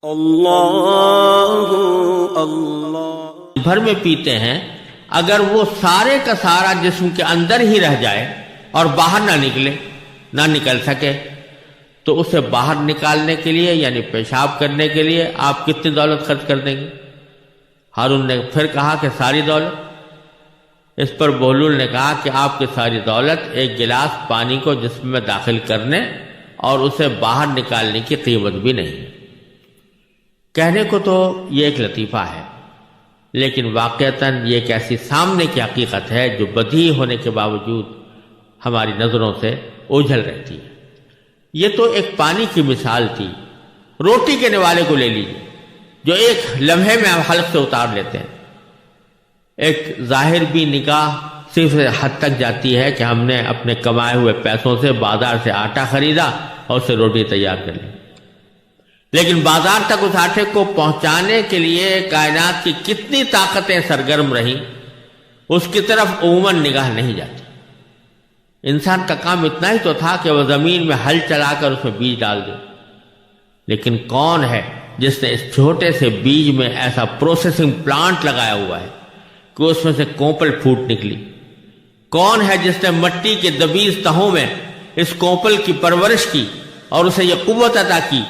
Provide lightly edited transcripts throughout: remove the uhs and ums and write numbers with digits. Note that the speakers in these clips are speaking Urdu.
اللہ اللہ بھر میں پیتے ہیں، اگر وہ سارے کا سارا جسم کے اندر ہی رہ جائے اور باہر نہ نکل سکے تو اسے باہر نکالنے کے لیے یعنی پیشاب کرنے کے لیے آپ کتنی دولت خرچ کر دیں گے؟ ہارون نے پھر کہا کہ ساری دولت۔ اس پر بہلول نے کہا کہ آپ کی ساری دولت ایک گلاس پانی کو جسم میں داخل کرنے اور اسے باہر نکالنے کی قیمت بھی نہیں۔ کہنے کو تو یہ ایک لطیفہ ہے، لیکن واقعتاً یہ ایک ایسی سامنے کی حقیقت ہے جو بدیہی ہونے کے باوجود ہماری نظروں سے اوجھل رہتی ہے۔ یہ تو ایک پانی کی مثال تھی۔ روٹی کے نوالے کو لے لیجیے جو ایک لمحے میں ہم حلق سے اتار لیتے ہیں۔ ایک ظاہر بھی نگاہ صرف حد تک جاتی ہے کہ ہم نے اپنے کمائے ہوئے پیسوں سے بازار سے آٹا خریدا اور اسے روٹی تیار کر لی، لیکن بازار تک اس آٹے کو پہنچانے کے لیے کائنات کی کتنی طاقتیں سرگرم رہیں اس کی طرف عموماً نگاہ نہیں جاتی۔ انسان کا کام اتنا ہی تو تھا کہ وہ زمین میں ہل چلا کر اس میں بیج ڈال دے، لیکن کون ہے جس نے اس چھوٹے سے بیج میں ایسا پروسیسنگ پلانٹ لگایا ہوا ہے کہ اس میں سے کوپل پھوٹ نکلی؟ کون ہے جس نے مٹی کے دبیز تہوں میں اس کوپل کی پرورش کی اور اسے یہ قوت عطا کی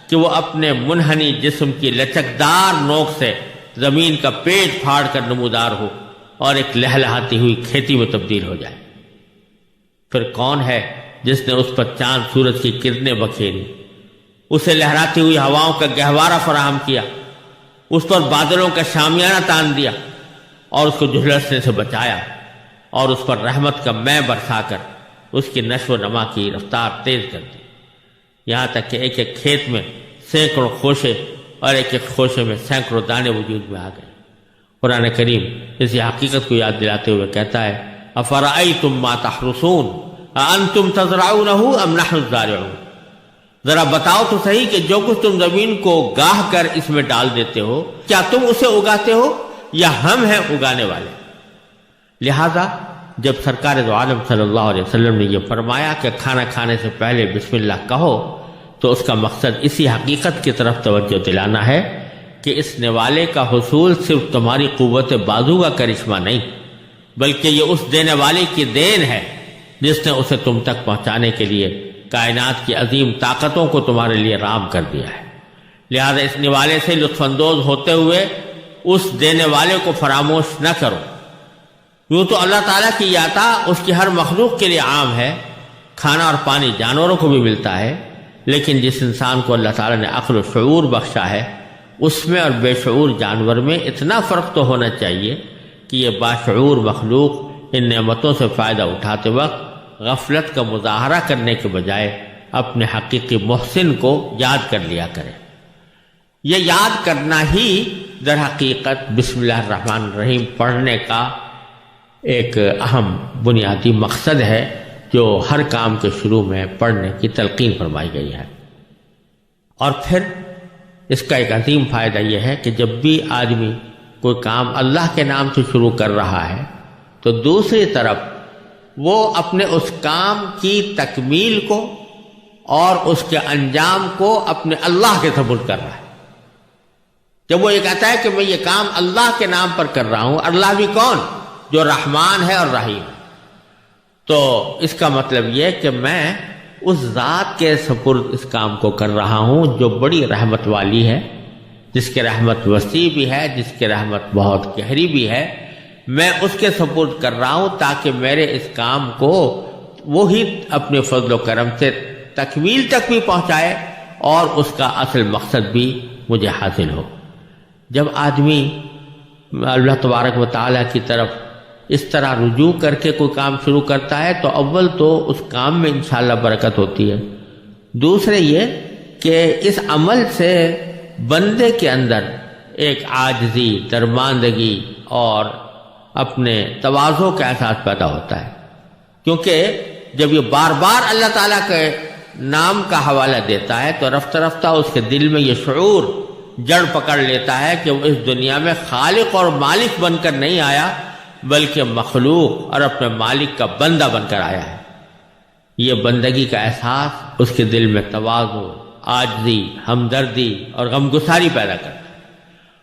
کہ وہ اپنے منحنی جسم کی لچکدار نوک سے زمین کا پیٹ پھاڑ کر نمودار ہو اور ایک لہلہاتی ہوئی کھیتی میں تبدیل ہو جائے؟ پھر کون ہے جس نے اس پر چاند سورج کی کرنیں بکھیری، اسے لہراتی ہوئی ہواؤں کا گہوارہ فراہم کیا، اس پر بادلوں کا شامیانہ تان دیا اور اس کو جھلسنے سے بچایا، اور اس پر رحمت کا مے برسا کر اس کی نشو و نما کی رفتار تیز کر دی، یہاں تک کہ ایک ایک کھیت میں سینکڑوں خوشے اور ایک ایک خوشے میں سینکڑوں دانے وجود میں آ گئے۔ قرآن کریم اسی حقیقت کو یاد دلاتے ہوئے کہتا ہے افرأیتم ما تحرثون اانتم تزرعونہ ام نحن الزارعون، ذرا بتاؤ تو صحیح کہ جو کچھ تم زمین کو گاہ کر اس میں ڈال دیتے ہو کیا تم اسے اگاتے ہو یا ہم ہیں اگانے والے؟ لہذا جب سرکار دو عالم صلی اللہ علیہ وسلم نے یہ فرمایا کہ کھانا کھانے سے پہلے بسم اللہ کہو، تو اس کا مقصد اسی حقیقت کی طرف توجہ دلانا ہے کہ اس نوالے کا حصول صرف تمہاری قوت بازو کا کرشمہ نہیں، بلکہ یہ اس دینے والے کی دین ہے جس نے اسے تم تک پہنچانے کے لیے کائنات کی عظیم طاقتوں کو تمہارے لیے رام کر دیا ہے۔ لہذا اس نوالے سے لطف اندوز ہوتے ہوئے اس دینے والے کو فراموش نہ کرو۔ یوں تو اللہ تعالیٰ کی عطا اس کی ہر مخلوق کے لیے عام ہے، کھانا اور پانی جانوروں کو بھی ملتا ہے، لیکن جس انسان کو اللہ تعالیٰ نے عقل و شعور بخشا ہے اس میں اور بے شعور جانور میں اتنا فرق تو ہونا چاہیے کہ یہ باشعور مخلوق ان نعمتوں سے فائدہ اٹھاتے وقت غفلت کا مظاہرہ کرنے کے بجائے اپنے حقیقی محسن کو یاد کر لیا کرے۔ یہ یاد کرنا ہی در حقیقت بسم اللہ الرحمن الرحیم پڑھنے کا ایک اہم بنیادی مقصد ہے جو ہر کام کے شروع میں پڑھنے کی تلقین فرمائی گئی ہے۔ اور پھر اس کا ایک عظیم فائدہ یہ ہے کہ جب بھی آدمی کوئی کام اللہ کے نام سے شروع کر رہا ہے تو دوسری طرف وہ اپنے اس کام کی تکمیل کو اور اس کے انجام کو اپنے اللہ کے سپرد کر رہا ہے۔ جب وہ یہ کہتا ہے کہ میں یہ کام اللہ کے نام پر کر رہا ہوں، اللہ بھی کون؟ جو رحمان ہے اور رحیم ہے، تو اس کا مطلب یہ کہ میں اس ذات کے سپرد اس کام کو کر رہا ہوں جو بڑی رحمت والی ہے، جس کی رحمت وسیع بھی ہے، جس کی رحمت بہت گہری بھی ہے۔ میں اس کے سپرد کر رہا ہوں تاکہ میرے اس کام کو وہی اپنے فضل و کرم سے تکمیل تک بھی پہنچائے اور اس کا اصل مقصد بھی مجھے حاصل ہو۔ جب آدمی اللہ تبارک و تعالیٰ کی طرف اس طرح رجوع کر کے کوئی کام شروع کرتا ہے تو اول تو اس کام میں انشاءاللہ برکت ہوتی ہے، دوسرے یہ کہ اس عمل سے بندے کے اندر ایک عاجزی، درماندگی اور اپنے تواضع کا احساس پیدا ہوتا ہے، کیونکہ جب یہ بار بار اللہ تعالیٰ کے نام کا حوالہ دیتا ہے تو رفتہ رفتہ اس کے دل میں یہ شعور جڑ پکڑ لیتا ہے کہ وہ اس دنیا میں خالق اور مالک بن کر نہیں آیا بلکہ مخلوق اور اپنے مالک کا بندہ بن کر آیا ہے۔ یہ بندگی کا احساس اس کے دل میں تواضع، عاجزی، ہمدردی اور غمگساری پیدا کرتا ہے،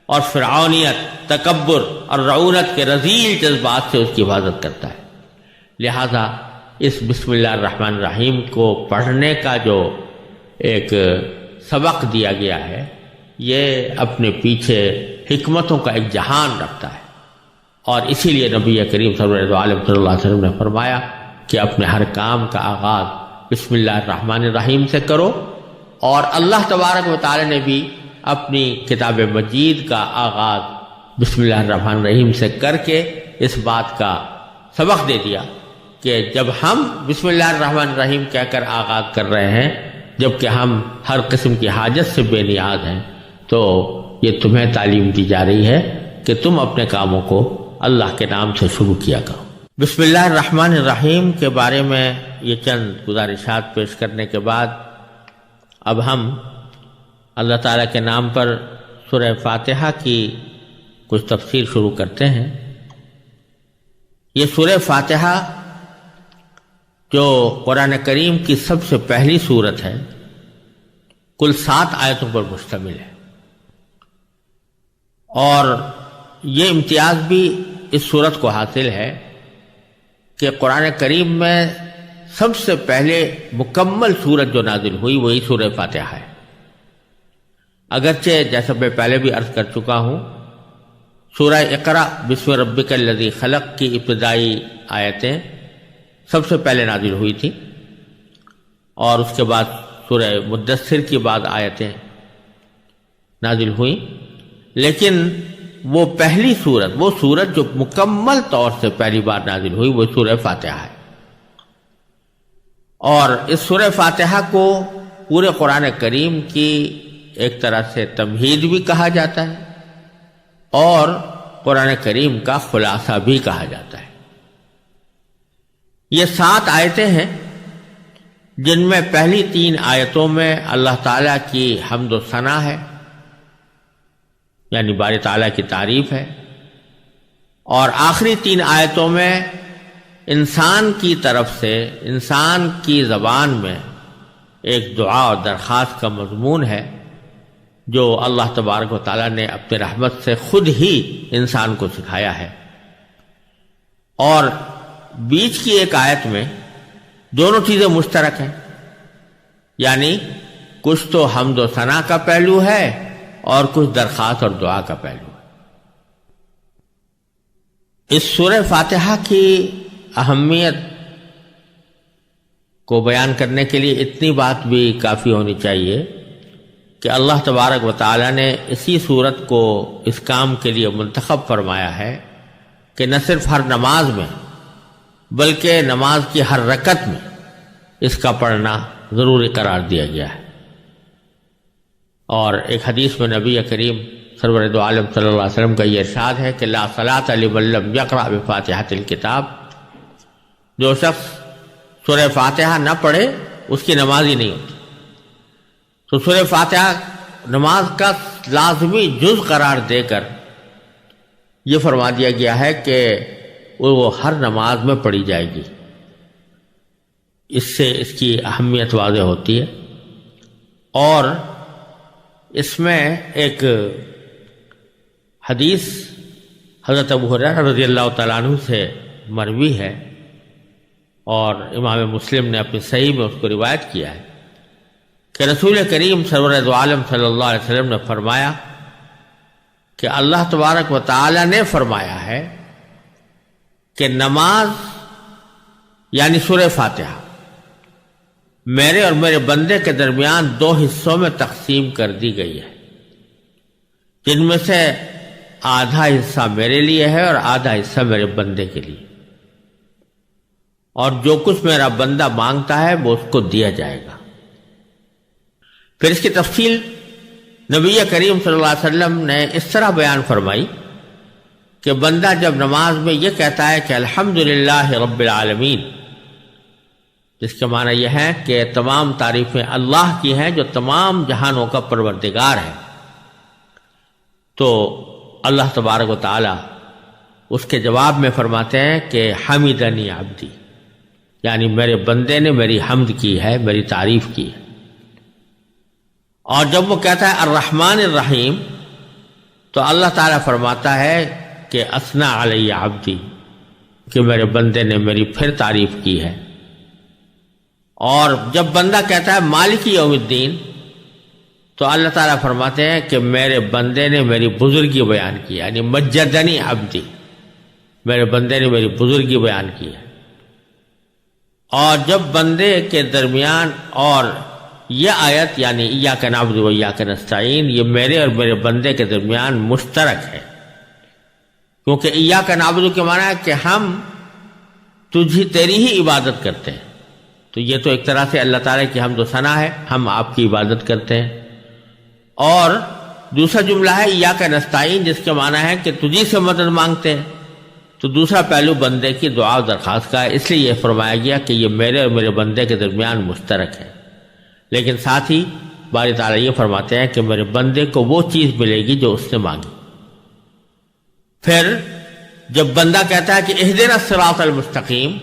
اور فرعونیت، تکبر اور رعونت کے رذیل جذبات سے اس کی حفاظت کرتا ہے۔ لہذا اس بسم اللہ الرحمن الرحیم کو پڑھنے کا جو ایک سبق دیا گیا ہے، یہ اپنے پیچھے حکمتوں کا ایک جہان رکھتا ہے، اور اسی لیے نبی کریم صلی اللہ علیہ وسلم نے فرمایا کہ اپنے ہر کام کا آغاز بسم اللہ الرحمن الرحیم سے کرو، اور اللہ تبارک و تعالی نے بھی اپنی کتاب مجید کا آغاز بسم اللہ الرحمن الرحیم سے کر کے اس بات کا سبق دے دیا کہ جب ہم بسم اللہ الرحمن الرحیم کہہ کر آغاز کر رہے ہیں، جبکہ ہم ہر قسم کی حاجت سے بے نیاز ہیں، تو یہ تمہیں تعلیم دی جا رہی ہے کہ تم اپنے کاموں کو اللہ کے نام سے شروع کیا کرو۔ بسم اللہ الرحمن الرحیم کے بارے میں یہ چند گزارشات پیش کرنے کے بعد اب ہم اللہ تعالیٰ کے نام پر سورہ فاتحہ کی کچھ تفسیر شروع کرتے ہیں۔ یہ سورہ فاتحہ جو قرآن کریم کی سب سے پہلی سورت ہے، کل 7 آیتوں پر مشتمل ہے، اور یہ امتیاز بھی اس سورت کو حاصل ہے کہ قرآن کریم میں سب سے پہلے مکمل سورت جو نازل ہوئی وہی سورہ فاتحہ ہے۔ اگرچہ جیسا میں پہلے بھی عرض کر چکا ہوں، سورہ اقرا بسم ربک الذی خلق کی ابتدائی آیتیں سب سے پہلے نازل ہوئی تھی، اور اس کے بعد سورہ مدثر کی بعد آیتیں نازل ہوئیں، لیکن وہ پہلی سورت، وہ سورت جو مکمل طور سے پہلی بار نازل ہوئی، وہ سورہ فاتحہ ہے۔ اور اس سورہ فاتحہ کو پورے قرآن کریم کی ایک طرح سے تمہید بھی کہا جاتا ہے، اور قرآن کریم کا خلاصہ بھی کہا جاتا ہے۔ یہ 7 آیتیں ہیں جن میں پہلی 3 آیتوں میں اللہ تعالیٰ کی حمد و ثنا ہے، یعنی باری تعالیٰ کی تعریف ہے، اور آخری 3 آیتوں میں انسان کی طرف سے انسان کی زبان میں ایک دعا اور درخواست کا مضمون ہے جو اللہ تبارک و تعالیٰ نے اپنے رحمت سے خود ہی انسان کو سکھایا ہے۔ اور بیچ کی ایک آیت میں دونوں چیزیں مشترک ہیں، یعنی کچھ تو حمد و ثنا کا پہلو ہے اور کچھ درخواست اور دعا کا پہلو ہے۔ اس سورہ فاتحہ کی اہمیت کو بیان کرنے کے لیے اتنی بات بھی کافی ہونی چاہیے کہ اللہ تبارک و تعالی نے اسی سورت کو اس کام کے لیے منتخب فرمایا ہے کہ نہ صرف ہر نماز میں بلکہ نماز کی ہر رکعت میں اس کا پڑھنا ضروری قرار دیا گیا ہے۔ اور ایک حدیث میں نبی کریم سرور دو عالم صلی اللہ علیہ وسلم کا یہ ارشاد ہے کہ لا صلاۃ لمن لم یقرأ بفاتحۃ الکتاب، جو شخص سورہ فاتحہ نہ پڑھے اس کی نماز ہی نہیں ہوتی۔ تو سورہ فاتحہ نماز کا لازمی جز قرار دے کر یہ فرما دیا گیا ہے کہ وہ ہر نماز میں پڑھی جائے گی۔ اس سے اس کی اہمیت واضح ہوتی ہے۔ اور اس میں ایک حدیث حضرت ابو ہریرہ رضی اللہ تعالیٰ عنہ سے مروی ہے، اور امام مسلم نے اپنی صحیح میں اس کو روایت کیا ہے کہ رسول کریم سرور دو عالم صلی اللہ علیہ وسلم نے فرمایا کہ اللہ تبارک و تعالی نے فرمایا ہے کہ نماز یعنی سورہ فاتحہ میرے اور میرے بندے کے درمیان 2 حصوں میں تقسیم کر دی گئی ہے، جن میں سے آدھا حصہ میرے لیے ہے اور آدھا حصہ میرے بندے کے لیے، اور جو کچھ میرا بندہ مانگتا ہے وہ اس کو دیا جائے گا۔ پھر اس کی تفصیل نبی کریم صلی اللہ علیہ وسلم نے اس طرح بیان فرمائی کہ بندہ جب نماز میں یہ کہتا ہے کہ الحمدللہ رب العالمین، جس کے معنی یہ ہے کہ تمام تعریفیں اللہ کی ہیں جو تمام جہانوں کا پروردگار ہے، تو اللہ تبارک و تعالی اس کے جواب میں فرماتے ہیں کہ حمدنی عبدی، یعنی میرے بندے نے میری حمد کی ہے، میری تعریف کی ہے۔ اور جب وہ کہتا ہے الرحمن الرحیم تو اللہ تعالیٰ فرماتا ہے کہ اثنا علی عبدی، کہ میرے بندے نے میری پھر تعریف کی ہے۔ اور جب بندہ کہتا ہے مالک یوم الدین تو اللہ تعالیٰ فرماتے ہیں کہ میرے بندے نے میری بزرگی بیان کی، یعنی مجدنی عبدی، میرے بندے نے میری بزرگی بیان کی ہے۔ اور جب بندے کے درمیان اور یہ آیت یعنی ایاک نعبد و ایاک نستعین، یہ میرے اور میرے بندے کے درمیان مشترک ہے، کیونکہ ایاک نعبد کے معنی ہے کہ ہم تیری ہی عبادت کرتے ہیں، تو یہ تو ایک طرح سے اللہ تعالیٰ کی حمد و ثنا ہے، ہم آپ کی عبادت کرتے ہیں۔ اور دوسرا جملہ ہے ایاک نستعین، جس کے معنی ہے کہ تجھی سے مدد مانگتے ہیں، تو دوسرا پہلو بندے کی دعا و درخواست کا ہے، اس لیے یہ فرمایا گیا کہ یہ میرے اور میرے بندے کے درمیان مشترک ہے۔ لیکن ساتھ ہی باری تعالیٰ یہ فرماتے ہیں کہ میرے بندے کو وہ چیز ملے گی جو اس نے مانگی۔ پھر جب بندہ کہتا ہے کہ اہدنا الصراط المستقیم،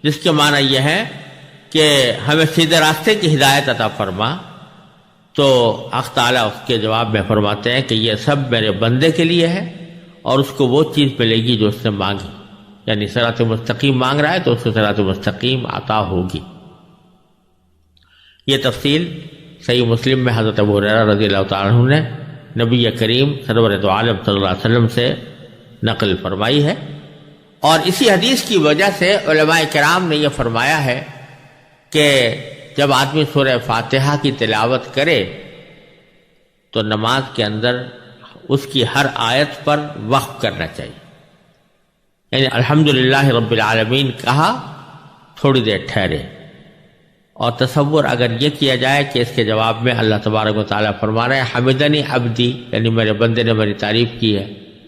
جس کے معنی یہ ہے کہ ہمیں سیدھے راستے کی ہدایت عطا فرما، تو حق تعالیٰ اس کے جواب میں فرماتے ہیں کہ یہ سب میرے بندے کے لیے ہے اور اس کو وہ چیز ملے گی جو اس نے مانگی، یعنی صراط مستقیم مانگ رہا ہے تو اس کو صراط مستقیم عطا ہوگی۔ یہ تفصیل صحیح مسلم میں حضرت ابو ہریرہ رضی اللہ تعالیٰ عنہ نے نبی کریم سرور دو عالم صلی اللہ علیہ وسلم سے نقل فرمائی ہے، اور اسی حدیث کی وجہ سے علماء کرام نے یہ فرمایا ہے کہ جب آدمی سورہ فاتحہ کی تلاوت کرے تو نماز کے اندر اس کی ہر آیت پر وقف کرنا چاہیے، یعنی الحمدللہ رب العالمین کہا، تھوڑی دیر ٹھہرے، اور تصور اگر یہ کیا جائے کہ اس کے جواب میں اللہ تبارک و تعالیٰ فرما رہے ہیں حمدنی عبدی، یعنی میرے بندے نے میری تعریف کی ہے،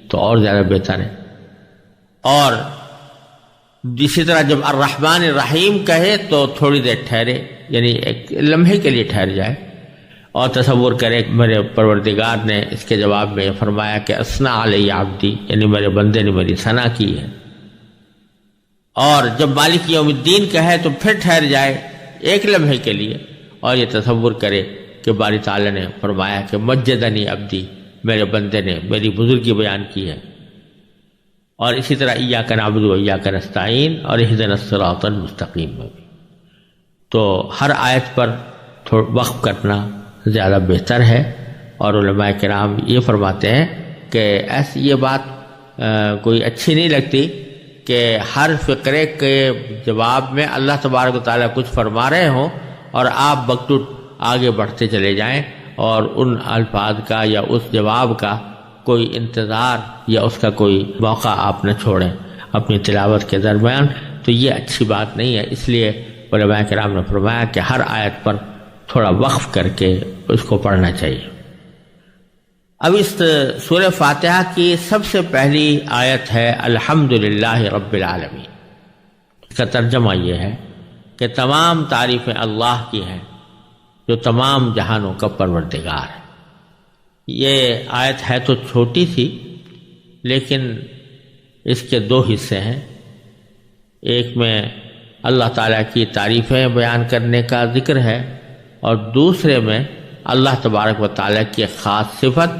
تو اور زیادہ بہتر ہے۔ اور اسی طرح جب الرحمن الرحیم کہے تو تھوڑی دیر ٹھہرے، یعنی ایک لمحے کے لیے ٹھہر جائے اور تصور کرے میرے پروردگار نے اس کے جواب میں یہ فرمایا کہ اثنا علی عبدی، یعنی میرے بندے نے میری ثنا کی ہے۔ اور جب مالک یوم الدین کہے تو پھر ٹھہر جائے ایک لمحے کے لیے اور یہ تصور کرے کہ باری تعالیٰ نے فرمایا کہ مجدنی عبدی، میرے بندے نے میری بزرگی بیان کی ہے۔ اور اسی طرح ایاک نعبد و ایاک نستعین اور اہدنا الصراط المستقیم میں بھی، تو ہر آیت پر وقف کرنا زیادہ بہتر ہے۔ اور علماء کرام یہ فرماتے ہیں کہ ایسی یہ بات کوئی اچھی نہیں لگتی کہ ہر فقرے کے جواب میں اللہ تبارک و تعالیٰ کچھ فرما رہے ہوں اور آپ بکٹوٹ آگے بڑھتے چلے جائیں اور ان الفاظ کا یا اس جواب کا کوئی انتظار یا اس کا کوئی موقع آپ نہ چھوڑیں اپنی تلاوت کے درمیان، تو یہ اچھی بات نہیں ہے۔ اس لیے علماء کرام نے فرمایا کہ ہر آیت پر تھوڑا وقف کر کے اس کو پڑھنا چاہیے۔ اب اس سورہ فاتحہ کی سب سے پہلی آیت ہے الحمدللہ رب العالمین۔ اس کا ترجمہ یہ ہے کہ تمام تعریفیں اللہ کی ہیں جو تمام جہانوں کا پروردگار ہے۔ یہ آیت ہے تو چھوٹی سی، لیکن اس کے دو حصے ہیں۔ ایک میں اللہ تعالیٰ کی تعریفیں بیان کرنے کا ذکر ہے اور دوسرے میں اللہ تبارک و تعالیٰ کی خاص صفت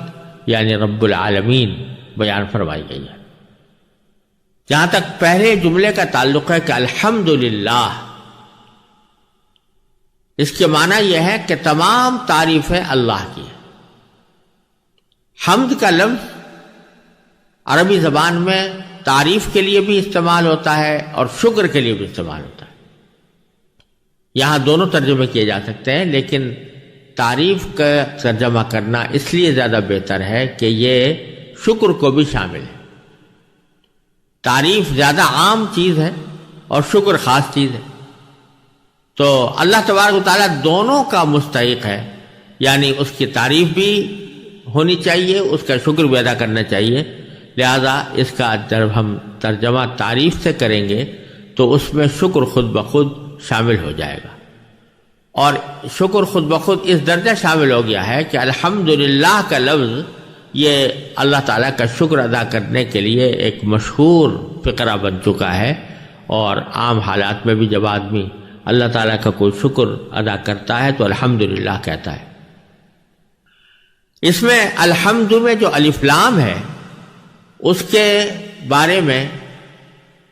یعنی رب العالمین بیان فرمائی گئی ہے۔ جہاں تک پہلے جملے کا تعلق ہے کہ الحمدللہ، اس کے معنی یہ ہے کہ تمام تعریفیں اللہ کی ہیں۔ حمد کا لفظ عربی زبان میں تعریف کے لیے بھی استعمال ہوتا ہے اور شکر کے لیے بھی استعمال ہوتا ہے۔ یہاں دونوں ترجمے کیے جا سکتے ہیں، لیکن تعریف کا ترجمہ کرنا اس لیے زیادہ بہتر ہے کہ یہ شکر کو بھی شامل ہے۔ تعریف زیادہ عام چیز ہے اور شکر خاص چیز ہے، تو اللہ تبارک و تعالیٰ دونوں کا مستحق ہے، یعنی اس کی تعریف بھی ہونی چاہیے، اس کا شکر بھی ادا کرنا چاہیے۔ لہذا اس کا جب ہم ترجمہ تعریف سے کریں گے تو اس میں شکر خود بخود شامل ہو جائے گا، اور شکر خود بخود اس درجہ شامل ہو گیا ہے کہ الحمدللہ کا لفظ یہ اللہ تعالیٰ کا شکر ادا کرنے کے لیے ایک مشہور فقرہ بن چکا ہے، اور عام حالات میں بھی جب آدمی اللہ تعالیٰ کا کوئی شکر ادا کرتا ہے تو الحمدللہ کہتا ہے۔ اس میں الحمد میں جو الف لام ہے اس کے بارے میں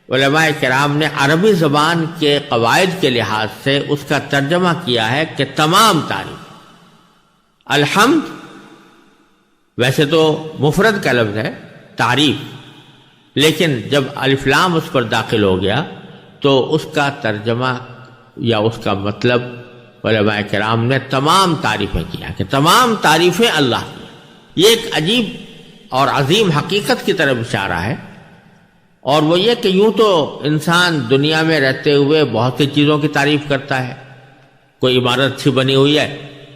علماء کرام نے عربی زبان کے قواعد کے لحاظ سے اس کا ترجمہ کیا ہے کہ تمام تعریف. الحمد ویسے تو مفرد کا لفظ ہے تعریف، لیکن جب الف لام اس پر داخل ہو گیا تو اس کا ترجمہ یا اس کا مطلب علماء کرام نے تمام تعریفیں کیا کہ تمام تعریفیں اللہ کی. یہ ایک عجیب اور عظیم حقیقت کی طرف اشارہ ہے، اور وہ یہ کہ یوں تو انسان دنیا میں رہتے ہوئے بہت سی چیزوں کی تعریف کرتا ہے. کوئی عمارت اچھی بنی ہوئی ہے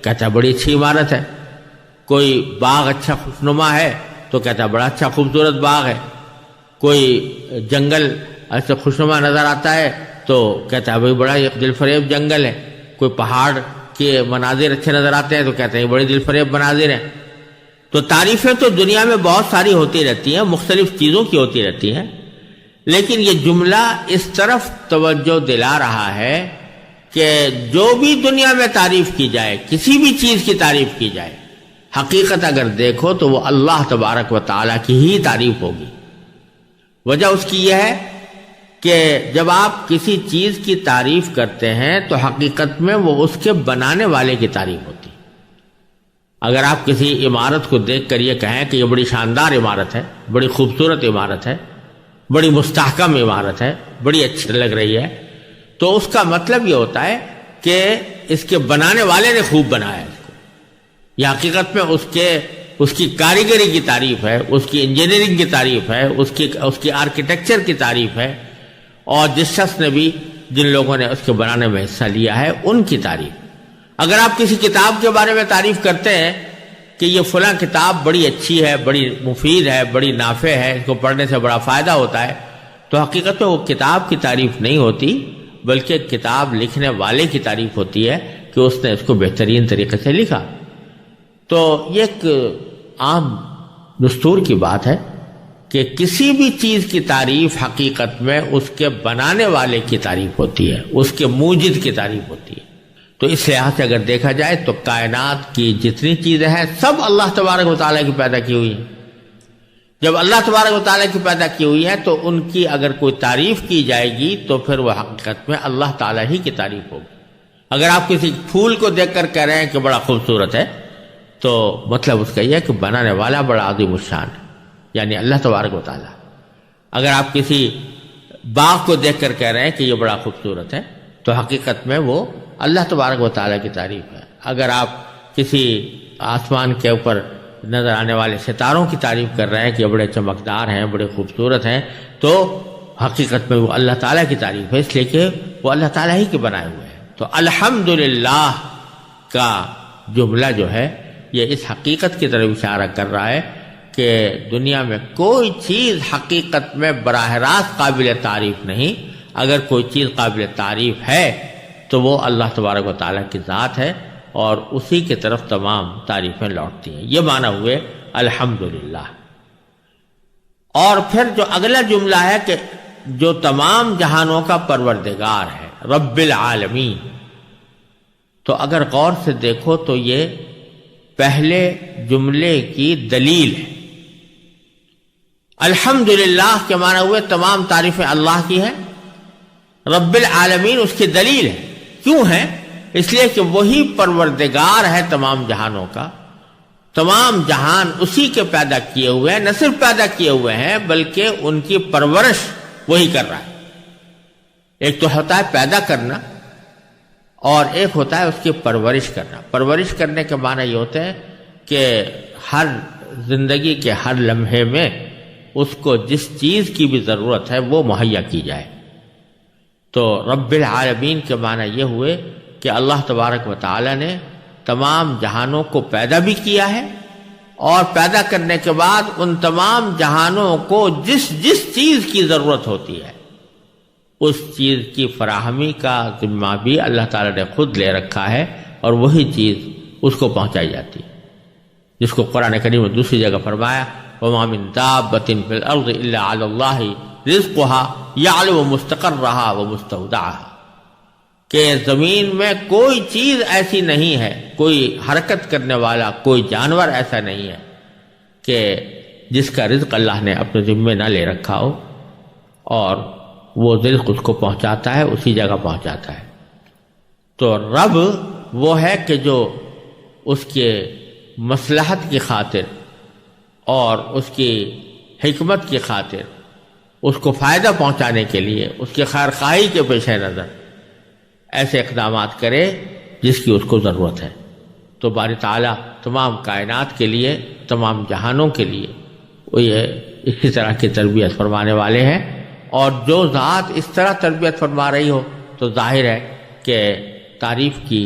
کہتا ہے بڑی اچھی عمارت ہے، کوئی باغ اچھا خوشنما ہے تو کہتا ہے بڑا اچھا خوبصورت باغ ہے، کوئی جنگل ایسے خوشنما نظر آتا ہے تو کہتا ہے بھائی بڑا ایک دل فریب جنگل ہے، کوئی پہاڑ کے مناظر اچھے نظر آتے ہیں تو کہتے ہیں بڑے دل فریب مناظر ہیں. تو تعریفیں تو دنیا میں بہت ساری ہوتی رہتی ہیں، مختلف چیزوں کی ہوتی رہتی ہیں، لیکن یہ جملہ اس طرف توجہ دلا رہا ہے کہ جو بھی دنیا میں تعریف کی جائے، کسی بھی چیز کی تعریف کی جائے، حقیقت اگر دیکھو تو وہ اللہ تبارک و تعالیٰ کی ہی تعریف ہوگی. وجہ اس کی یہ ہے کہ جب آپ کسی چیز کی تعریف کرتے ہیں تو حقیقت میں وہ اس کے بنانے والے کی تعریف ہوتی. اگر آپ کسی عمارت کو دیکھ کر یہ کہیں کہ یہ بڑی شاندار عمارت ہے، بڑی خوبصورت عمارت ہے، بڑی مستحکم عمارت ہے، بڑی اچھی لگ رہی ہے، تو اس کا مطلب یہ ہوتا ہے کہ اس کے بنانے والے نے خوب بنایا اس کو. یہ حقیقت میں اس کی کاریگری کی تعریف ہے، اس کی انجینئرنگ کی تعریف ہے، اس کی آرکیٹیکچر کی تعریف ہے، اور جس شخص نے بھی جن لوگوں نے اس کے بنانے میں حصہ لیا ہے ان کی تعریف. اگر آپ کسی کتاب کے بارے میں تعریف کرتے ہیں کہ یہ فلاں کتاب بڑی اچھی ہے، بڑی مفید ہے، بڑی نافع ہے، اس کو پڑھنے سے بڑا فائدہ ہوتا ہے، تو حقیقت میں وہ کتاب کی تعریف نہیں ہوتی بلکہ کتاب لکھنے والے کی تعریف ہوتی ہے کہ اس نے اس کو بہترین طریقے سے لکھا. تو یہ ایک عام دستور کی بات ہے کہ کسی بھی چیز کی تعریف حقیقت میں اس کے بنانے والے کی تعریف ہوتی ہے، اس کے موجد کی تعریف ہوتی ہے. تو اس لحاظ سے اگر دیکھا جائے تو کائنات کی جتنی چیزیں ہیں سب اللہ تبارک و تعالیٰ کی پیدا کی ہوئی ہیں. جب اللہ تبارک و تعالیٰ کی پیدا کی ہوئی ہے تو ان کی اگر کوئی تعریف کی جائے گی تو پھر وہ حقیقت میں اللہ تعالیٰ ہی کی تعریف ہوگی. اگر آپ کسی پھول کو دیکھ کر کہہ رہے ہیں کہ بڑا خوبصورت ہے تو مطلب اس کا یہ ہے کہ بنانے والا بڑا عظیم الشان ہے، یعنی اللہ تبارک و تعالیٰ. اگر آپ کسی باغ کو دیکھ کر کہہ رہے ہیں کہ یہ بڑا خوبصورت ہے تو حقیقت میں وہ اللہ تبارک و تعالیٰ کی تعریف ہے. اگر آپ کسی آسمان کے اوپر نظر آنے والے ستاروں کی تعریف کر رہے ہیں کہ یہ بڑے چمکدار ہیں، بڑے خوبصورت ہیں، تو حقیقت میں وہ اللہ تعالیٰ کی تعریف ہے، اس لیے کہ وہ اللہ تعالیٰ ہی کے بنائے ہوئے ہیں. تو الحمدللہ کا جملہ جو ہے یہ اس حقیقت کی طرف اشارہ کر رہا ہے کہ دنیا میں کوئی چیز حقیقت میں براہ راست قابل تعریف نہیں. اگر کوئی چیز قابل تعریف ہے تو وہ اللہ تبارک و تعالیٰ کی ذات ہے اور اسی کی طرف تمام تعریفیں لوٹتی ہیں. یہ معنی ہوئے الحمدللہ. اور پھر جو اگلا جملہ ہے کہ جو تمام جہانوں کا پروردگار ہے، رب العالمین، تو اگر غور سے دیکھو تو یہ پہلے جملے کی دلیل ہے. الحمدللہ کے معنی ہوئے تمام تعریفیں اللہ کی ہیں، رب العالمین اس کی دلیل ہے. کیوں ہے؟ اس لیے کہ وہی پروردگار ہے تمام جہانوں کا. تمام جہان اسی کے پیدا کیے ہوئے ہیں، نہ صرف پیدا کیے ہوئے ہیں بلکہ ان کی پرورش وہی کر رہا ہے. ایک تو ہوتا ہے پیدا کرنا اور ایک ہوتا ہے اس کی پرورش کرنا. پرورش کرنے کے معنی یہ ہوتے ہیں کہ ہر زندگی کے ہر لمحے میں اس کو جس چیز کی بھی ضرورت ہے وہ مہیا کی جائے. تو رب العالمین کے معنی یہ ہوئے کہ اللہ تبارک و تعالی نے تمام جہانوں کو پیدا بھی کیا ہے اور پیدا کرنے کے بعد ان تمام جہانوں کو جس جس چیز کی ضرورت ہوتی ہے اس چیز کی فراہمی کا ذمہ بھی اللہ تعالی نے خود لے رکھا ہے اور وہی چیز اس کو پہنچائی جاتی ہے، جس کو قرآن کریم میں دوسری جگہ فرمایا وَمَا مِن دَابَّةٍ فِي الْأَرْضِ إِلَّا عَلَى اللَّهِ رِزْقُهَا يَعْلَمُ مُسْتَقَرَّهَا وَمُسْتَوْدَعَهَا. کہ زمین میں کوئی چیز ایسی نہیں ہے، کوئی حرکت کرنے والا کوئی جانور ایسا نہیں ہے کہ جس کا رزق اللہ نے اپنے ذمے نہ لے رکھا ہو، اور وہ رزق اس کو پہنچاتا ہے، اسی جگہ پہنچاتا ہے۔ تو رب وہ ہے کہ جو اس کے مصلحت کی خاطر اور اس کی حکمت کی خاطر اس کو فائدہ پہنچانے کے لیے اس کی خیر خواہی کے پیش نظر ایسے اقدامات کرے جس کی اس کو ضرورت ہے۔ تو باری تعالیٰ تمام کائنات کے لیے، تمام جہانوں کے لیے وہ یہ اسی طرح کی تربیت فرمانے والے ہیں، اور جو ذات اس طرح تربیت فرما رہی ہو تو ظاہر ہے کہ تعریف کی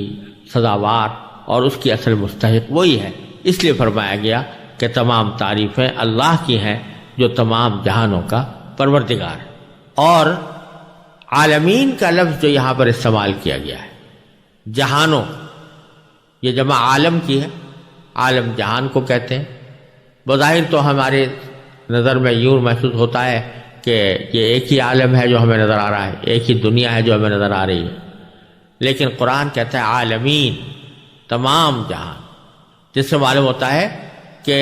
سزاوار اور اس کی اصل مستحق وہی ہے۔ اس لیے فرمایا گیا کہ تمام تعریفیں اللہ کی ہیں جو تمام جہانوں کا پروردگار ہے۔ اور عالمین کا لفظ جو یہاں پر استعمال کیا گیا ہے، جہانوں، یہ جمع عالم کی ہے، عالم جہان کو کہتے ہیں۔ بظاہر تو ہمارے نظر میں یوں محسوس ہوتا ہے کہ یہ ایک ہی عالم ہے جو ہمیں نظر آ رہا ہے، ایک ہی دنیا ہے جو ہمیں نظر آ رہی ہے، لیکن قرآن کہتا ہے عالمین، تمام جہان، جس سے معلوم ہوتا ہے کہ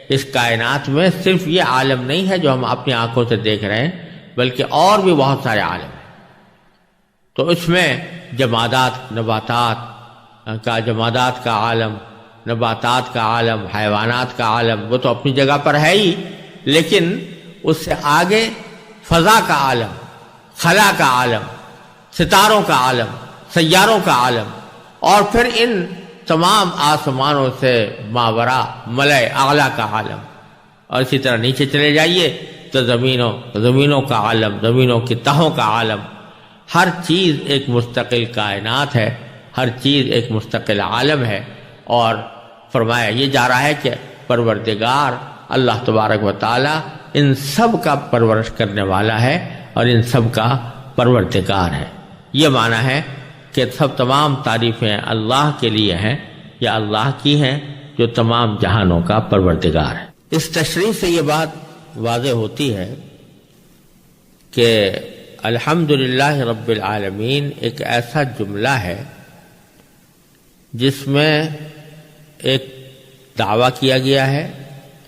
اس کائنات میں صرف یہ عالم نہیں ہے جو ہم اپنی آنکھوں سے دیکھ رہے ہیں، بلکہ اور بھی بہت سارے عالم ہیں۔ تو اس میں جمادات، جمادات کا عالم، نباتات کا عالم، حیوانات کا عالم، وہ تو اپنی جگہ پر ہے ہی، لیکن اس سے آگے فضا کا عالم، خلا کا عالم، ستاروں کا عالم، سیاروں کا عالم، اور پھر ان تمام آسمانوں سے ماورا ملائے اعلیٰ کا عالم، اور اسی طرح نیچے چلے جائیے تو زمینوں کا عالم، زمینوں کی تہوں کا عالم۔ ہر چیز ایک مستقل کائنات ہے، ہر چیز ایک مستقل عالم ہے، اور فرمایا یہ جا رہا ہے کہ پروردگار اللہ تبارک و تعالی ان سب کا پرورش کرنے والا ہے اور ان سب کا پروردگار ہے۔ یہ معنی ہے کہ تمام تعریفیں اللہ کے لیے ہیں یا اللہ کی ہیں جو تمام جہانوں کا پروردگار ہے۔ اس تشریح سے یہ بات واضح ہوتی ہے کہ الحمدللہ رب العالمین ایک ایسا جملہ ہے جس میں ایک دعویٰ کیا گیا ہے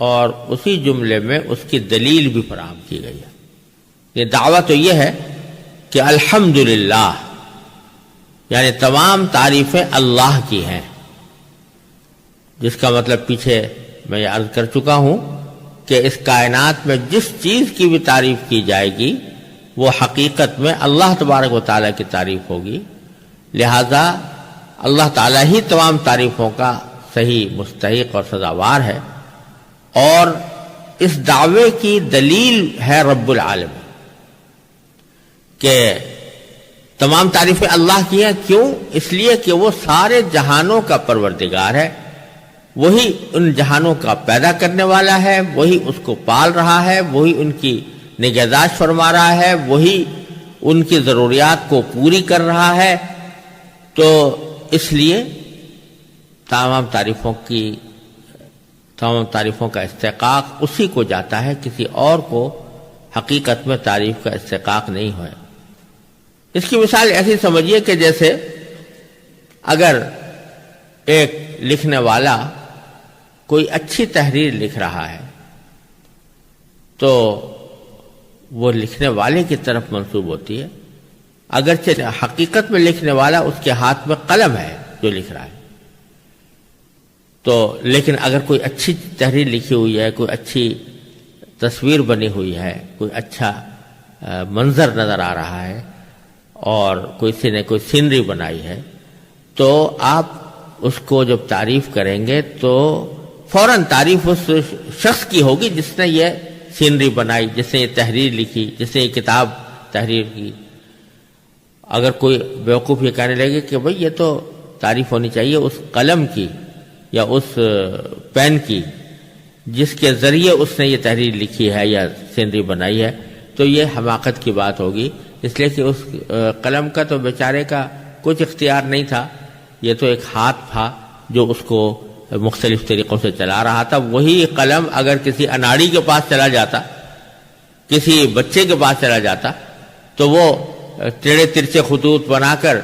اور اسی جملے میں اس کی دلیل بھی فراہم کی گئی ہے۔ یہ دعویٰ تو یہ ہے کہ الحمدللہ یعنی تمام تعریفیں اللہ کی ہیں، جس کا مطلب پیچھے میں یہ عرض کر چکا ہوں کہ اس کائنات میں جس چیز کی بھی تعریف کی جائے گی وہ حقیقت میں اللہ تبارک و تعالیٰ کی تعریف ہوگی، لہذا اللہ تعالیٰ ہی تمام تعریفوں کا صحیح مستحق اور سزاوار ہے، اور اس دعوے کی دلیل ہے رب العالمین کہ تمام تعریفیں اللہ کی ہیں۔ کیوں؟ اس لیے کہ وہ سارے جہانوں کا پروردگار ہے، وہی ان جہانوں کا پیدا کرنے والا ہے، وہی اس کو پال رہا ہے، وہی ان کی نگہداشت فرما رہا ہے، وہی ان کی ضروریات کو پوری کر رہا ہے۔ تو اس لیے تمام تعریفوں کا استحقاق اسی کو جاتا ہے، کسی اور کو حقیقت میں تعریف کا استحقاق نہیں ہے۔ اس کی مثال ایسی سمجھیے کہ جیسے اگر ایک لکھنے والا کوئی اچھی تحریر لکھ رہا ہے تو وہ لکھنے والے کی طرف منسوب ہوتی ہے، اگرچہ حقیقت میں لکھنے والا اس کے ہاتھ میں قلم ہے جو لکھ رہا ہے۔ تو لیکن اگر کوئی اچھی تحریر لکھی ہوئی ہے، کوئی اچھی تصویر بنی ہوئی ہے، کوئی اچھا منظر نظر آ رہا ہے، اور کسی نے کوئی سینری بنائی ہے، تو آپ اس کو جب تعریف کریں گے تو فوراً تعریف اس شخص کی ہوگی جس نے یہ سینری بنائی، جس نے یہ تحریر لکھی، جس نے یہ کتاب تحریر کی۔ اگر کوئی بیوقوف یہ کہنے لگے کہ بھئی یہ تو تعریف ہونی چاہیے اس قلم کی یا اس پین کی جس کے ذریعے اس نے یہ تحریر لکھی ہے یا سینری بنائی ہے، تو یہ حماقت کی بات ہوگی، اس لیے کہ اس قلم کا تو بیچارے کا کچھ اختیار نہیں تھا، یہ تو ایک ہاتھ تھا جو اس کو مختلف طریقوں سے چلا رہا تھا۔ وہی قلم اگر کسی اناڑی کے پاس چلا جاتا، کسی بچے کے پاس چلا جاتا، تو وہ ٹیڑھے ترچھے خطوط بنا کر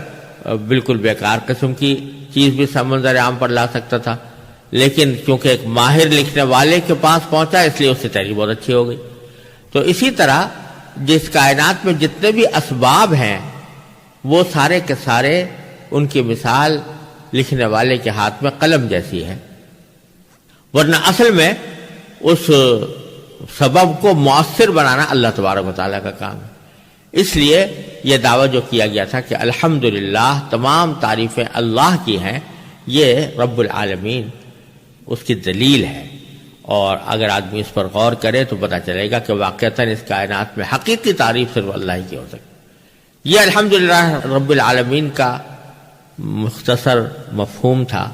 بالکل بیکار قسم کی چیز بھی منظر عام پر لا سکتا تھا، لیکن کیونکہ ایک ماہر لکھنے والے کے پاس پہنچا اس لیے اس سے تحریر بہت اچھی ہو گئی۔ تو اسی طرح جس کائنات میں جتنے بھی اسباب ہیں وہ سارے کے سارے ان کی مثال لکھنے والے کے ہاتھ میں قلم جیسی ہے، ورنہ اصل میں اس سبب کو مؤثر بنانا اللہ تبارک و تعالیٰ کا کام ہے۔ اس لیے یہ دعویٰ جو کیا گیا تھا کہ الحمدللہ تمام تعریفیں اللہ کی ہیں، یہ رب العالمین اس کی دلیل ہے، اور اگر آدمی اس پر غور کرے تو پتہ چلے گا کہ واقعتاً اس کائنات میں حقیقی تعریف صرف اللہ ہی کی ہو سکتی۔ یہ الحمدللہ رب العالمین کا مختصر مفہوم تھا۔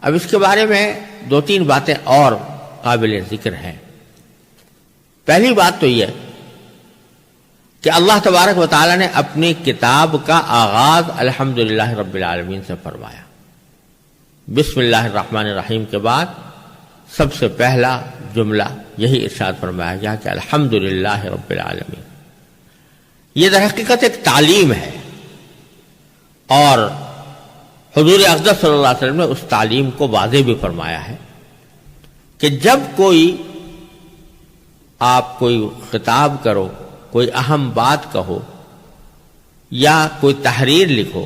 اب اس کے بارے میں دو تین باتیں اور قابل ذکر ہیں۔ پہلی بات تو یہ کہ اللہ تبارک و تعالیٰ نے اپنی کتاب کا آغاز الحمدللہ رب العالمین سے فرمایا۔ بسم اللہ الرحمن الرحیم کے بعد سب سے پہلا جملہ یہی ارشاد فرمایا گیا کہ الحمدللہ رب العالمین۔ یہ در حقیقت ایک تعلیم ہے، اور حضور اقدس صلی اللہ علیہ وسلم نے اس تعلیم کو واضح بھی فرمایا ہے کہ جب آپ کوئی خطاب کرو، کوئی اہم بات کہو یا کوئی تحریر لکھو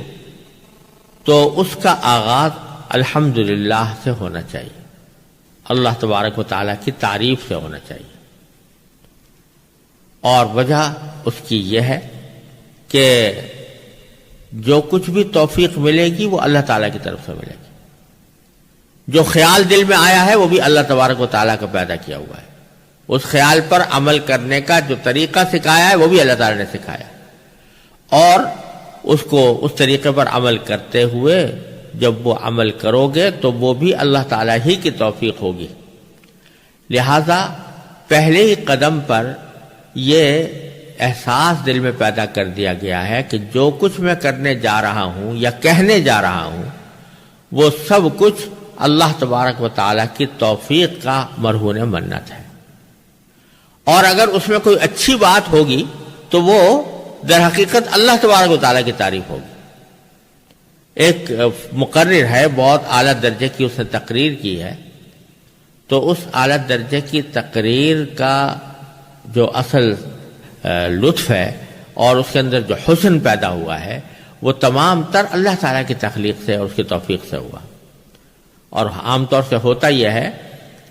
تو اس کا آغاز الحمدللہ سے ہونا چاہیے، اللہ تبارک و تعالیٰ کی تعریف سے ہونا چاہیے۔ اور وجہ اس کی یہ ہے کہ جو کچھ بھی توفیق ملے گی وہ اللہ تعالیٰ کی طرف سے ملے گی۔ جو خیال دل میں آیا ہے وہ بھی اللہ تبارک و تعالیٰ کا پیدا کیا ہوا ہے، اس خیال پر عمل کرنے کا جو طریقہ سکھایا ہے وہ بھی اللہ تعالیٰ نے سکھایا، اور اس کو اس طریقے پر عمل کرتے ہوئے جب وہ عمل کرو گے تو وہ بھی اللہ تعالیٰ ہی کی توفیق ہوگی۔ لہذا پہلے ہی قدم پر یہ احساس دل میں پیدا کر دیا گیا ہے کہ جو کچھ میں کرنے جا رہا ہوں یا کہنے جا رہا ہوں وہ سب کچھ اللہ تبارک و تعالیٰ کی توفیق کا مرہون منت ہے، اور اگر اس میں کوئی اچھی بات ہوگی تو وہ در حقیقت اللہ تبارک و تعالیٰ کی تعریف ہوگی۔ ایک مقرر ہے، بہت اعلیٰ درجے کی اس نے تقریر کی ہے، تو اس اعلیٰ درجے کی تقریر کا جو اصل لطف ہے اور اس کے اندر جو حسن پیدا ہوا ہے وہ تمام تر اللہ تعالیٰ کی تخلیق سے اور اس کی توفیق سے ہوا۔ اور عام طور سے ہوتا یہ ہے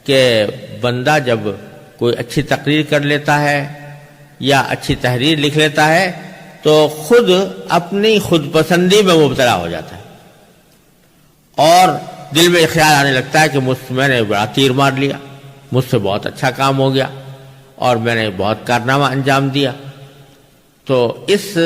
کہ بندہ جب کوئی اچھی تقریر کر لیتا ہے یا اچھی تحریر لکھ لیتا ہے تو خود اپنی خود پسندی میں مبتلا ہو جاتا ہے، اور دل میں خیال آنے لگتا ہے کہ میں نے بڑا تیر مار لیا، مجھ سے بہت اچھا کام ہو گیا اور میں نے بہت کارنامہ انجام دیا۔ تو اس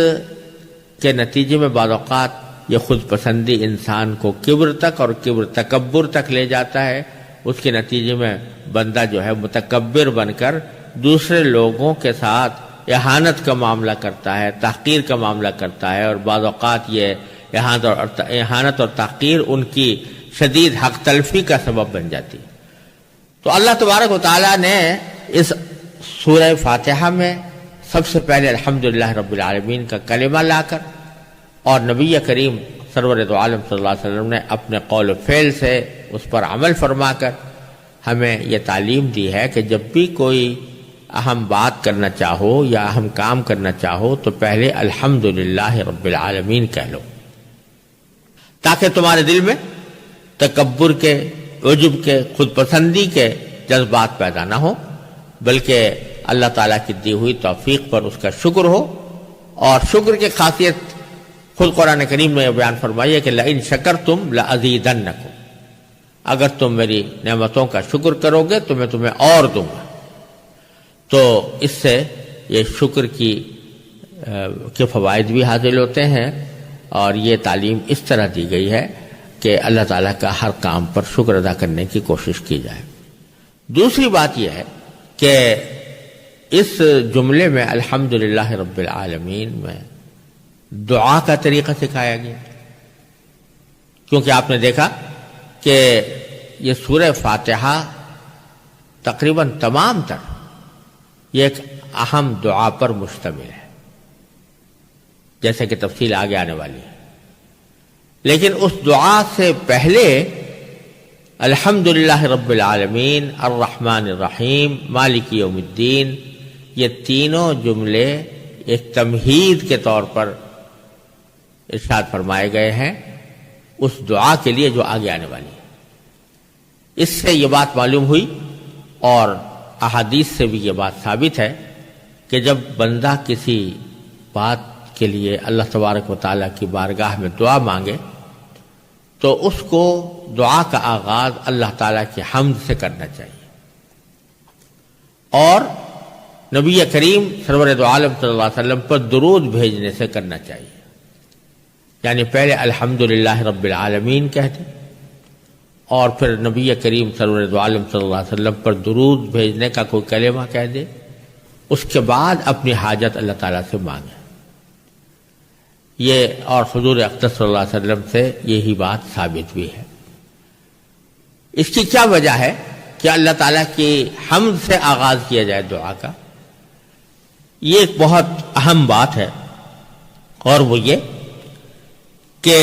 کے نتیجے میں بعض اوقات یہ خود پسندی انسان کو کبر تک اور تکبر تک لے جاتا ہے۔ اس کے نتیجے میں بندہ جو ہے متکبر بن کر دوسرے لوگوں کے ساتھ اہانت کا معاملہ کرتا ہے، تحقیر کا معاملہ کرتا ہے، اور بعض اوقات یہ اہانت اور تحقیر ان کی شدید حق تلفی کا سبب بن جاتی ہے۔ تو اللہ تبارک و تعالیٰ نے اس سورہ فاتحہ میں سب سے پہلے الحمدللہ رب العالمین کا کلمہ لا کر، اور نبی کریم سرور دو عالم صلی اللہ علیہ وسلم نے اپنے قول و فعل سے اس پر عمل فرما کر ہمیں یہ تعلیم دی ہے کہ جب بھی کوئی اہم بات کرنا چاہو یا اہم کام کرنا چاہو تو پہلے الحمدللہ رب العالمین کہہ لو، تاکہ تمہارے دل میں تکبر کے، عجب کے، خود پسندی کے جذبات پیدا نہ ہو، بلکہ اللہ تعالیٰ کی دی ہوئی توفیق پر اس کا شکر ہو۔ اور شکر کی خاصیت خود قرآن کریم میں بیان فرمائی ہے کہ لئن شکرتم لازیدنکم، اگر تم میری نعمتوں کا شکر کرو گے تو میں تمہیں اور دوں گا۔ تو اس سے یہ شکر کے فوائد بھی حاصل ہوتے ہیں، اور یہ تعلیم اس طرح دی گئی ہے کہ اللہ تعالیٰ کا ہر کام پر شکر ادا کرنے کی کوشش کی جائے۔ دوسری بات یہ ہے کہ اس جملے میں الحمدللہ رب العالمین میں دعا کا طریقہ سکھایا گیا، کیونکہ آپ نے دیکھا کہ یہ سورہ فاتحہ تقریباً تمام تر یہ ایک اہم دعا پر مشتمل ہے، جیسے کہ تفصیل آگے آنے والی ہے۔ لیکن اس دعا سے پہلے الحمدللہ رب العالمین الرحمن الرحیم مالک یوم الدین، یہ تینوں جملے ایک تمہید کے طور پر ارشاد فرمائے گئے ہیں اس دعا کے لیے جو آگے آنے والی ہے۔ اس سے یہ بات معلوم ہوئی اور احادیث سے بھی یہ بات ثابت ہے کہ جب بندہ کسی بات کے لیے اللہ تبارک و تعالیٰ کی بارگاہ میں دعا مانگے تو اس کو دعا کا آغاز اللہ تعالیٰ کی حمد سے کرنا چاہیے، اور نبی کریم سرور دو عالم صلی اللہ علیہ وسلم پر درود بھیجنے سے کرنا چاہیے، یعنی پہلے الحمدللہ رب العالمین کہتے اور پھر نبی کریم سرور دو عالم صلی اللہ علیہ وسلم پر درود بھیجنے کا کوئی کلمہ کہہ دے، اس کے بعد اپنی حاجت اللہ تعالیٰ سے مانگے۔ یہ اور حضور اقدس صلی اللہ علیہ وسلم سے یہی بات ثابت بھی ہے۔ اس کی کیا وجہ ہے کہ اللہ تعالیٰ کی حمد سے آغاز کیا جائے دعا کا؟ یہ ایک بہت اہم بات ہے، اور وہ یہ کہ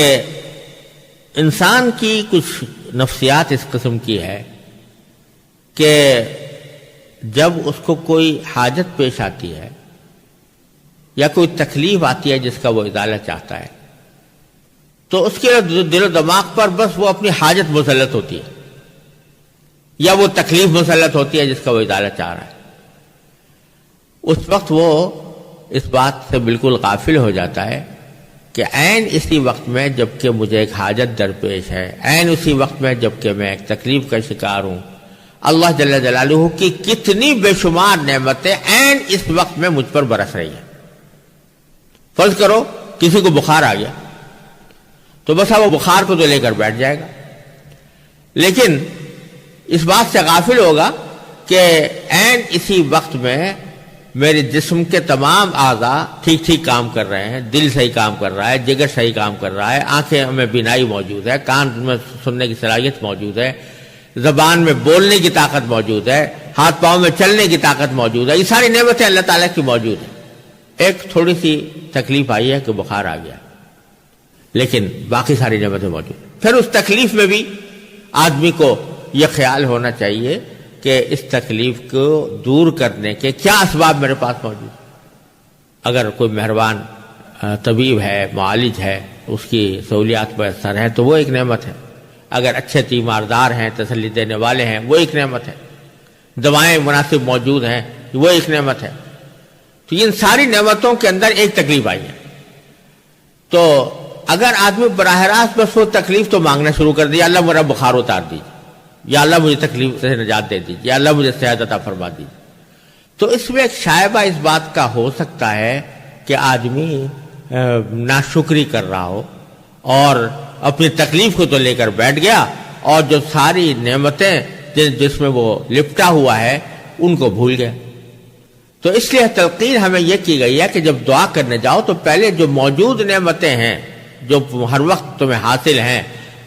انسان کی کچھ نفسیات اس قسم کی ہے کہ جب اس کو کوئی حاجت پیش آتی ہے یا کوئی تکلیف آتی ہے جس کا وہ ازالہ چاہتا ہے تو اس کے دل و دماغ پر بس وہ اپنی حاجت مسلط ہوتی ہے یا وہ تکلیف مسلط ہوتی ہے جس کا وہ ازالہ چاہ رہا ہے۔ اس وقت وہ اس بات سے بالکل غافل ہو جاتا ہے کہ عین اسی وقت میں جبکہ مجھے ایک حاجت درپیش ہے، عین اسی وقت میں جبکہ میں ایک تکلیف کا شکار ہوں، اللہ جل جلالہ کی کتنی بے شمار نعمتیں عین اس وقت میں مجھ پر برس رہی ہیں۔ فرض کرو کسی کو بخار آ گیا تو بس وہ بخار کو تو لے کر بیٹھ جائے گا، لیکن اس بات سے غافل ہوگا کہ عین اسی وقت میں میرے جسم کے تمام اعضاء ٹھیک ٹھیک کام کر رہے ہیں، دل صحیح کام کر رہا ہے، جگر صحیح کام کر رہا ہے، آنکھیں میں بینائی موجود ہے، کان میں سننے کی صلاحیت موجود ہے، زبان میں بولنے کی طاقت موجود ہے، ہاتھ پاؤں میں چلنے کی طاقت موجود ہے، یہ ساری نعمتیں اللہ تعالیٰ کی موجود ہیں۔ ایک تھوڑی سی تکلیف آئی ہے کہ بخار آ گیا، لیکن باقی ساری نعمتیں موجود۔ پھر اس تکلیف میں بھی آدمی کو یہ خیال ہونا چاہیے کہ اس تکلیف کو دور کرنے کے کیا اسباب میرے پاس موجود۔ اگر کوئی مہربان طبیب ہے، معالج ہے، اس کی سہولیات میسر ہیں تو وہ ایک نعمت ہے۔ اگر اچھے تیماردار ہیں، تسلی دینے والے ہیں، وہ ایک نعمت ہے۔ دوائیں مناسب موجود ہیں، وہ ایک نعمت ہے۔ تو ان ساری نعمتوں کے اندر ایک تکلیف آئی ہے، تو اگر آدمی براہ راست بس وہ تکلیف تو مانگنا شروع کر دیا، اللہ میرا بخار اتار دیجیے، یا اللہ مجھے تکلیف سے نجات دے دیجیے، یا اللہ مجھے صحت عطا فرما دیجیے، تو اس میں ایک شائبہ اس بات کا ہو سکتا ہے کہ آدمی ناشکری کر رہا ہو اور اپنی تکلیف کو تو لے کر بیٹھ گیا اور جو ساری نعمتیں جس میں وہ لپٹا ہوا ہے ان کو بھول گیا۔ تو اس لیے تلقین ہمیں یہ کی گئی ہے کہ جب دعا کرنے جاؤ تو پہلے جو موجود نعمتیں ہیں جو ہر وقت تمہیں حاصل ہیں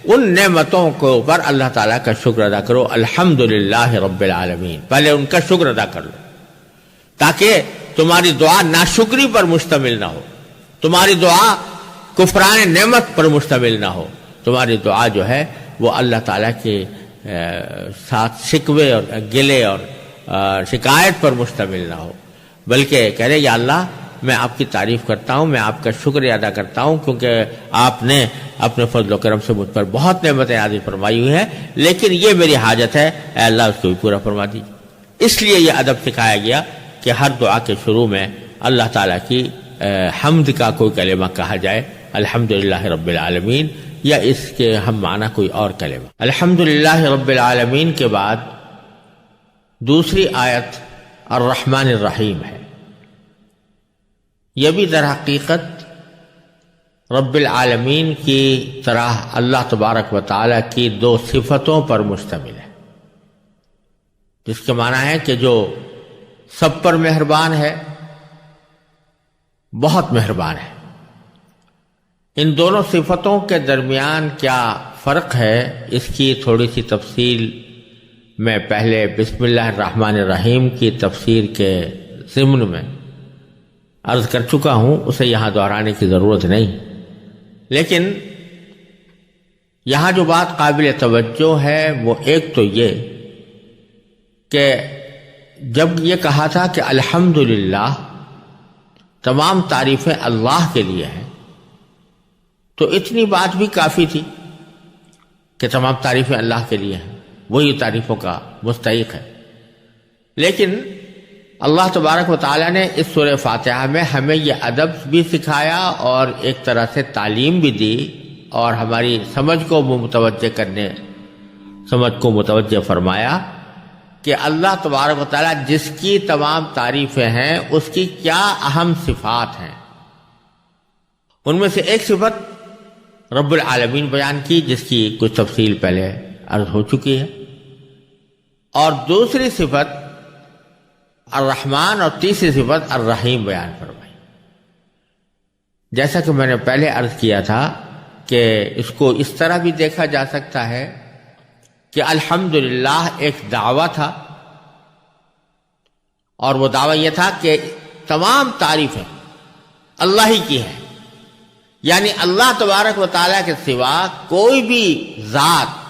ان نعمتوں کے اوپر اللہ تعالیٰ کا شکر ادا کرو، الحمدللہ رب العالمین، پہلے ان کا شکر ادا کر لو تاکہ تمہاری دعا ناشکری پر مشتمل نہ ہو، تمہاری دعا کفران نعمت پر مشتمل نہ ہو، تمہاری دعا جو ہے وہ اللہ تعالیٰ کے ساتھ شکوے اور گلے اور شکایت پر مشتمل نہ ہو، بلکہ کہہ رہے یا اللہ میں آپ کی تعریف کرتا ہوں، میں آپ کا شکریہ ادا کرتا ہوں کیونکہ آپ نے اپنے فضل و کرم سے مجھ پر بہت نعمتیں عاطف فرمائی ہوئی ہیں، لیکن یہ میری حاجت ہے، اے اللہ اس کو بھی پورا فرما دیجیے۔ اس لیے یہ ادب سکھایا گیا کہ ہر دعا کے شروع میں اللہ تعالیٰ کی حمد کا کوئی کلمہ کہا جائے، الحمدللہ رب العالمین، یا اس کے ہم معنی کوئی اور کلمہ۔ الحمدللہ رب العالمین کے بعد دوسری آیت الرحمن الرحیم ہے۔ یہ بھی در حقیقت رب العالمین کی طرح اللہ تبارک و تعالیٰ کی دو صفتوں پر مشتمل ہے، جس کے معنی ہے کہ جو سب پر مہربان ہے، بہت مہربان ہے۔ ان دونوں صفتوں کے درمیان کیا فرق ہے، اس کی تھوڑی سی تفصیل میں پہلے بسم اللہ الرحمن الرحیم کی تفسیر کے ضمن میں عرض کر چکا ہوں، اسے یہاں دہرانے کی ضرورت نہیں، لیکن یہاں جو بات قابل توجہ ہے وہ ایک تو یہ کہ جب یہ کہا تھا کہ الحمدللہ تمام تعریفیں اللہ کے لیے ہیں، تو اتنی بات بھی کافی تھی کہ تمام تعریفیں اللہ کے لیے ہیں، وہی تعریفوں کا مستحق ہے۔ لیکن اللہ تبارک و تعالیٰ نے اس سورہ فاتحہ میں ہمیں یہ ادب بھی سکھایا اور ایک طرح سے تعلیم بھی دی اور ہماری سمجھ کو متوجہ فرمایا کہ اللہ تبارک و تعالیٰ جس کی تمام تعریفیں ہیں اس کی کیا اہم صفات ہیں۔ ان میں سے ایک صفت رب العالمین بیان کی، جس کی کچھ تفصیل پہلے عرض ہو چکی ہے، اور دوسری صفت الرحمن اور تیسری صفت الرحیم بیان فرمائی۔ جیسا کہ میں نے پہلے عرض کیا تھا کہ اس کو اس طرح بھی دیکھا جا سکتا ہے کہ الحمدللہ ایک دعویٰ تھا، اور وہ دعویٰ یہ تھا کہ تمام تعریفیں اللہ ہی کی ہیں، یعنی اللہ تبارک و تعالیٰ کے سوا کوئی بھی ذات،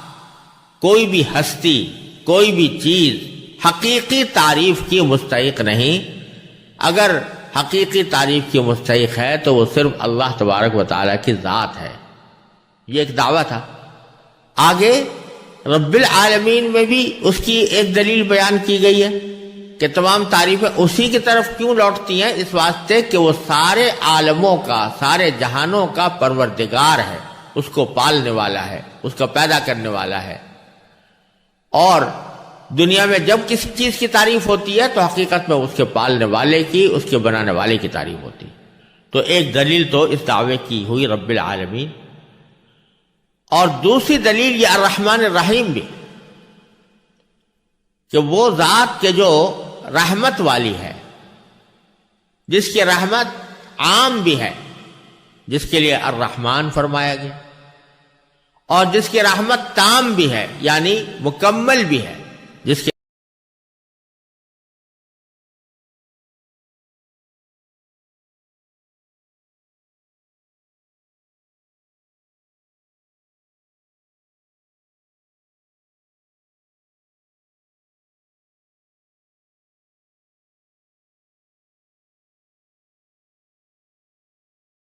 کوئی بھی ہستی، کوئی بھی چیز حقیقی تعریف کی مستحق نہیں۔ اگر حقیقی تعریف کی مستحق ہے تو وہ صرف اللہ تبارک و تعالیٰ کی ذات ہے۔ یہ ایک دعویٰ تھا۔ آگے رب العالمین میں بھی اس کی ایک دلیل بیان کی گئی ہے کہ تمام تعریفیں اسی کی طرف کیوں لوٹتی ہیں، اس واسطے کہ وہ سارے عالموں کا، سارے جہانوں کا پروردگار ہے، اس کو پالنے والا ہے، اس کا پیدا کرنے والا ہے۔ اور دنیا میں جب کسی چیز کی تعریف ہوتی ہے تو حقیقت میں اس کے پالنے والے کی، اس کے بنانے والے کی تعریف ہوتی ہے۔ تو ایک دلیل تو اس دعوے کی ہوئی رب العالمین، اور دوسری دلیل یہ الرحمن الرحیم بھی، کہ وہ ذات کے جو رحمت والی ہے، جس کی رحمت عام بھی ہے، جس کے لیے الرحمن فرمایا گیا، اور جس کی رحمت تام بھی ہے یعنی مکمل بھی ہے،